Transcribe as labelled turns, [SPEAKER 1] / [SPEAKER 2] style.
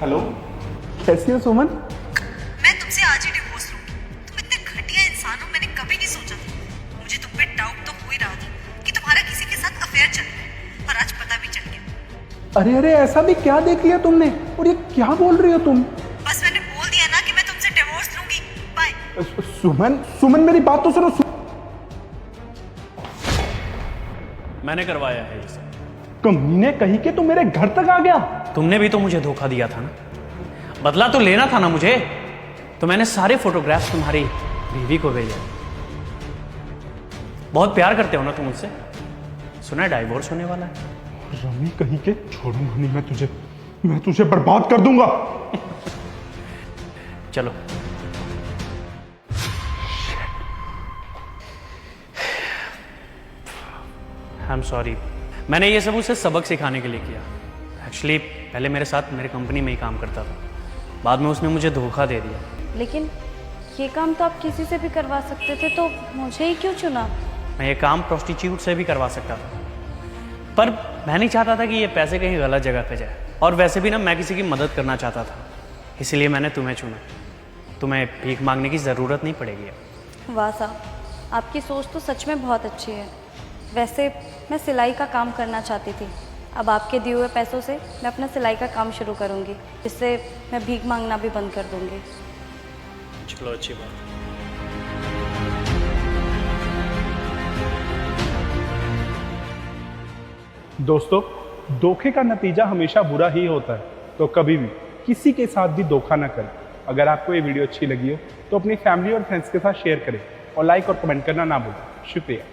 [SPEAKER 1] Hello, कैसी हो सुमन?
[SPEAKER 2] मैं तुमसे आज ही डिवोर्स लूंगी। तुम इतने घटिया इंसान हो, मैंने कभी नहीं सोचा था। मुझे तुम पे डाउट तो हो ही रहा था कि तुम्हारा किसी के साथ अफेयर चल रहा है, और आज पता भी चल गया।
[SPEAKER 1] अरे अरे, ऐसा भी क्या देख लिया तुमने? और ये क्या बोल रही हो तुम?
[SPEAKER 2] बस मैंने बोल दिया ना कि मैं तुमसे डिवोर्स लूंगी। बाय।
[SPEAKER 1] सुमन सुमन, मेरी बात तो सुनो।
[SPEAKER 3] मैंने करवाया है ये सब।
[SPEAKER 1] कमीने कही के तू मेरे घर तक आ गया।
[SPEAKER 3] तुमने भी तो मुझे धोखा दिया था ना, बदला तो लेना था ना मुझे। तो मैंने सारे फोटोग्राफ्स तुम्हारी बीवी को भेजे। बहुत प्यार करते हो ना तुम मुझसे? सुना है डाइवोर्स होने वाला है।
[SPEAKER 1] रमी कहीं के, छोड़ूंगा नहीं मैं तुझे बर्बाद कर दूंगा।
[SPEAKER 3] चलो। I am sorry. मैंने ये सब उसे सबक सिखाने के लिए किया। एक्चुअली पहले मेरे साथ मेरे कंपनी में ही काम करता था, बाद में उसने मुझे धोखा दे दिया।
[SPEAKER 4] लेकिन ये काम तो आप किसी से भी करवा सकते थे, तो मुझे ही क्यों चुना?
[SPEAKER 3] मैं ये काम प्रोस्टिट्यूट से भी करवा सकता था, पर मैं नहीं चाहता था कि ये पैसे कहीं गलत जगह पे जाए। और वैसे भी ना, मैं किसी की मदद करना चाहता था, इसलिए मैंने तुम्हें चुना। तुम्हें भीख मांगने की ज़रूरत नहीं पड़ेगी अब।
[SPEAKER 4] वाह साहब, आपकी सोच तो सच में बहुत अच्छी है। वैसे मैं सिलाई का काम करना चाहती थी। अब आपके दिए हुए पैसों से मैं अपना सिलाई का काम शुरू करूँगी, जिससे मैं भीख मांगना भी बंद कर दूँगी।
[SPEAKER 3] चलो, अच्छी बात।
[SPEAKER 1] दोस्तों, धोखे का नतीजा हमेशा बुरा ही होता है, तो कभी भी किसी के साथ भी धोखा ना करें। अगर आपको ये वीडियो अच्छी लगी हो तो अपनी फैमिली और फ्रेंड्स के साथ शेयर करें और लाइक और कमेंट करना ना भूलें। शुक्रिया।